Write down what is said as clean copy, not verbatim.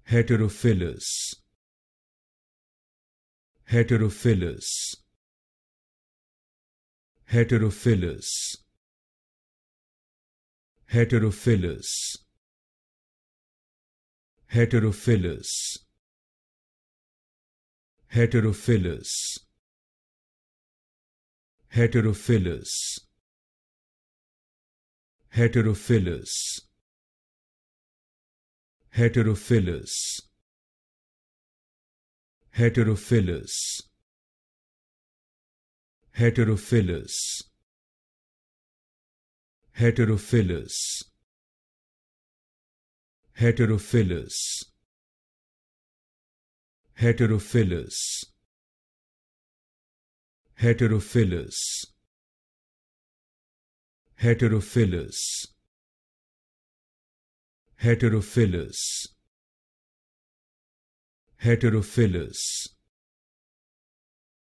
Heterophyllous. Heterophyllous. Heterophyllous. Heterophyllous. Heterophyllous. Heterophyllous. Heterophyllous. Heterophyllous. Heterophyllous. Heterophyllous. Heterophyllous. Heterophyllous. Heterophyllous. Heterophyllous. Heterophyllous. Heterophyllous. Heterophyllous. Heterophyllous.